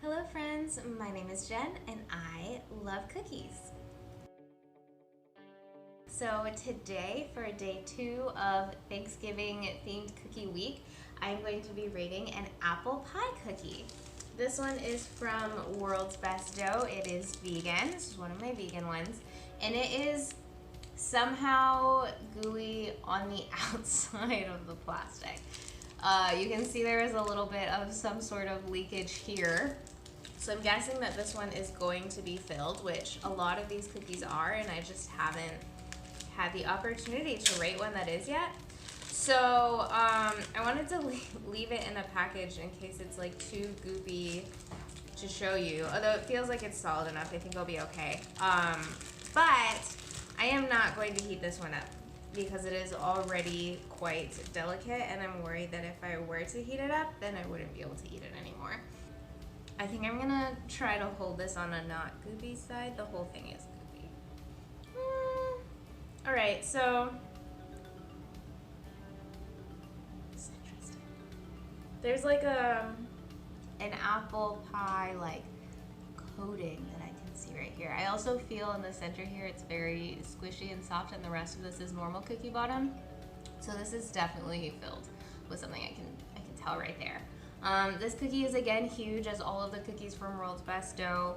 Hello friends, my name is Jen and I love cookies. So today, for day 2 of Thanksgiving themed cookie week, I'm going to be rating an apple pie cookie. This one is from World's Best Dough. It is vegan. This is one of my vegan ones. And it is somehow gooey on the outside of the plastic. You can see there is a little bit of some sort of leakage here. So I'm guessing that this one is going to be filled, which a lot of these cookies are, and I just haven't had the opportunity to rate one that is yet. So I wanted to leave it in a package in case it's like too goopy to show you. Although it feels like it's solid enough, I think it'll be okay. But I am not going to heat this one up because it is already quite delicate, and I'm worried that if I were to heat it up, then I wouldn't be able to eat it anymore. I think I'm gonna try to hold this on a not goopy side. The whole thing is goopy. All right, so it's interesting. There's like an apple pie like coating that I can see right here. I also feel in the center here it's very squishy and soft, and the rest of this is normal cookie bottom. So this is definitely filled with something I can tell right there. This cookie is again huge, as all of the cookies from World's Best Dough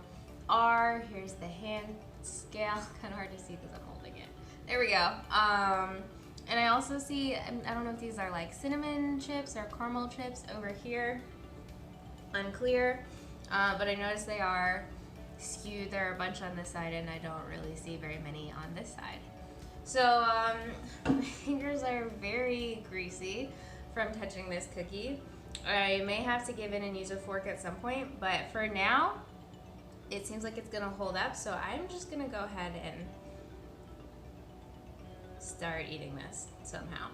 are. Here's the hand scale. Kind of hard to see because I'm holding it. There we go. And I also see, I don't know if these are like cinnamon chips or caramel chips over here. Unclear. But I noticed they are skewed. There are a bunch on this side, and I don't really see very many on this side. So my fingers are very greasy from touching this cookie. I may have to give in and use a fork at some point, but for now, it seems like it's gonna hold up, so I'm just gonna go ahead and start eating this somehow.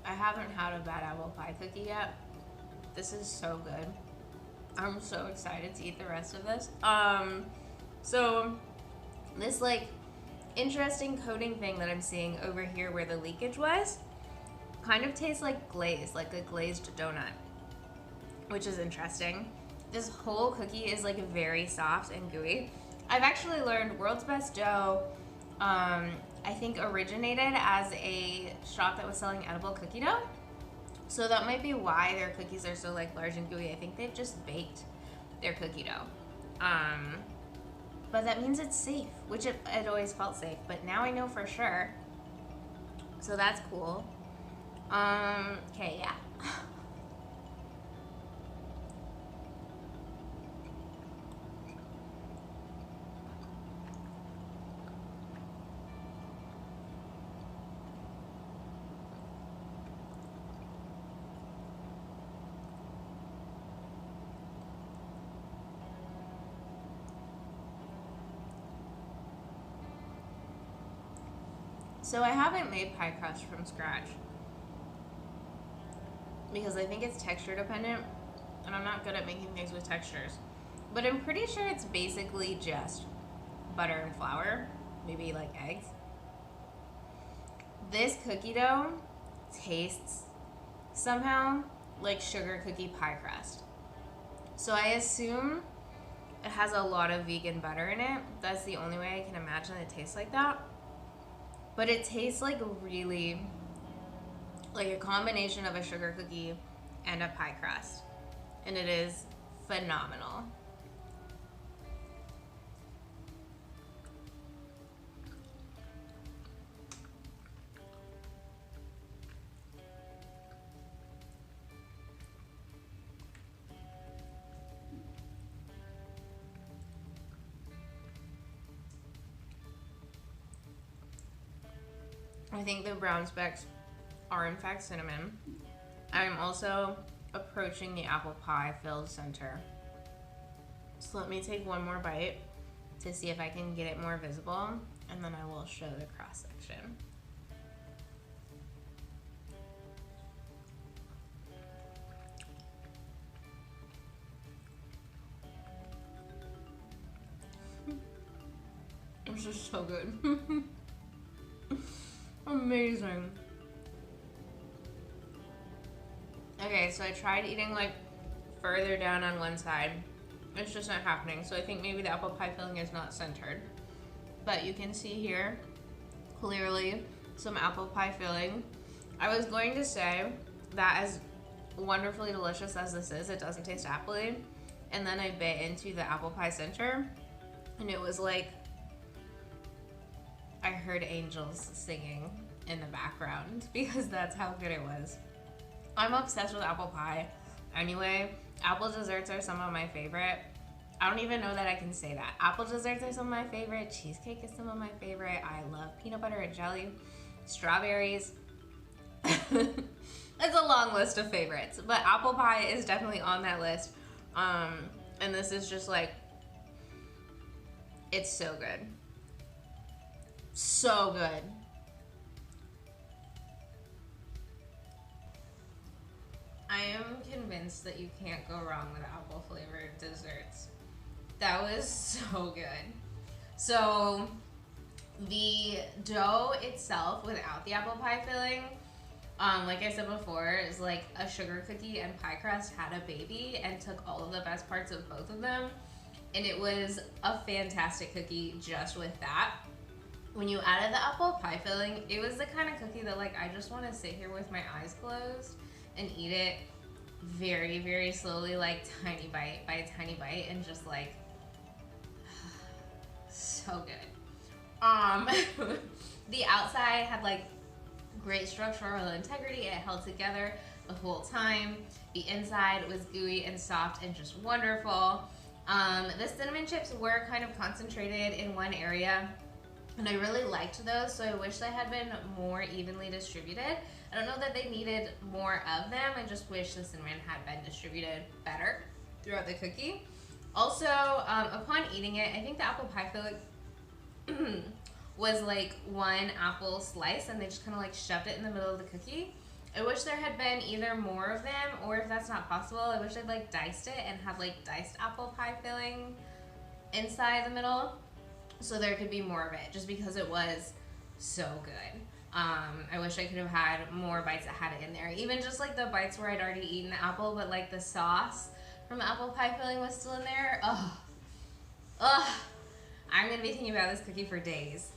I haven't had a bad apple pie cookie yet. This is so good. I'm so excited to eat the rest of this. So this like interesting coating thing that I'm seeing over here where the leakage was kind of tastes like glaze, like a glazed donut, which is interesting. This whole cookie is like very soft and gooey. I've actually learned World's Best Dough I think originated as a shop that was selling edible cookie dough. So that might be why their cookies are so like large and gooey. I think they've just baked their cookie dough. But that means it's safe, which it always felt safe, but now I know for sure. So that's cool. Okay, yeah. So I haven't made pie crust from scratch because I think it's texture dependent, and I'm not good at making things with textures. But I'm pretty sure it's basically just butter and flour, maybe like eggs. This cookie dough tastes somehow like sugar cookie pie crust. So I assume it has a lot of vegan butter in it. That's the only way I can imagine it tastes like that. But it tastes like really, like a combination of a sugar cookie and a pie crust. And it is phenomenal. I think the brown specks are in fact cinnamon. I'm also approaching the apple pie filled center. So let me take one more bite to see if I can get it more visible, and then I will show the cross section. This is so good. Amazing. Okay, so I tried eating like further down on one side. It's just not happening. So I think maybe the apple pie filling is not centered. But you can see here, clearly, some apple pie filling. I was going to say that as wonderfully delicious as this is, it doesn't taste appley. And then I bit into the apple pie center, and it was like I heard angels singing in the background because that's how good it was. I'm obsessed with apple pie. Anyway, apple desserts are some of my favorite. I don't even know that I can say that. Apple desserts are some of my favorite. Cheesecake is some of my favorite. I love peanut butter and jelly. Strawberries. It's a long list of favorites, but apple pie is definitely on that list. And this is just like, it's so good. So good. I am convinced that you can't go wrong with apple flavored desserts. That was so good. So the dough itself without the apple pie filling, like I said before, is like a sugar cookie and pie crust had a baby and took all of the best parts of both of them. And it was a fantastic cookie just with that. When you added the apple pie filling, it was the kind of cookie that like I just want to sit here with my eyes closed and eat it very, very slowly, like tiny bite by tiny bite, and just like so good. The outside had like great structural integrity. It held together the whole time. The inside was gooey and soft and just wonderful. The cinnamon chips were kind of concentrated in one area, and I really liked those, so I wish they had been more evenly distributed. I don't know that they needed more of them. I just wish the cinnamon had been distributed better throughout the cookie. Also, upon eating it, I think the apple pie filling was like one apple slice, and they just kind of like shoved it in the middle of the cookie. I wish there had been either more of them, or if that's not possible, I wish they'd like diced it and have like diced apple pie filling inside the middle, so there could be more of it, just because it was so good. I wish I could have had more bites that had it in there. Even just like the bites where I'd already eaten the apple, but like the sauce from the apple pie filling was still in there. Ugh. Ugh. I'm gonna be thinking about this cookie for days.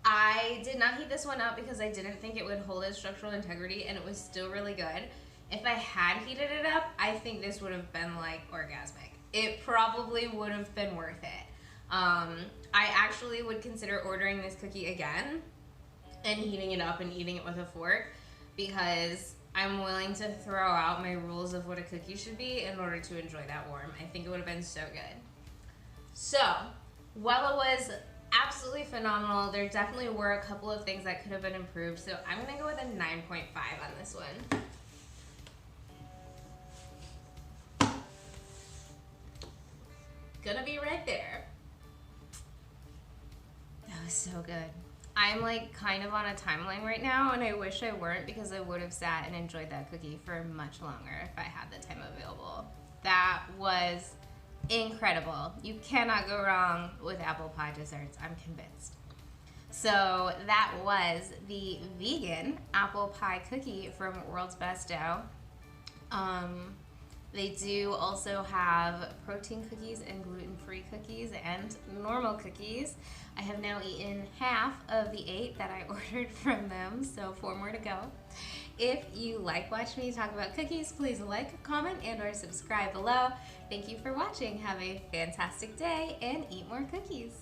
I did not heat this one up because I didn't think it would hold its structural integrity, and it was still really good. If I had heated it up, I think this would have been like orgasmic. It probably would have been worth it. I actually would consider ordering this cookie again and heating it up and eating it with a fork, because I'm willing to throw out my rules of what a cookie should be in order to enjoy that warm. I think it would have been so good. So, while it was absolutely phenomenal, there definitely were a couple of things that could have been improved, so I'm gonna go with a 9.5 on this one. Gonna be right there. That was so good. I'm like kind of on a timeline right now, and I wish I weren't, because I would have sat and enjoyed that cookie for much longer if I had the time available. That was incredible. You cannot go wrong with apple pie desserts, I'm convinced. So that was the vegan apple pie cookie from World's Best Dough. They do also have protein cookies and gluten-free cookies and normal cookies. I have now eaten half of the 8 that I ordered from them, so 4 more to go. If you like watching me talk about cookies, please like, comment, and or subscribe below. Thank you for watching. Have a fantastic day and eat more cookies.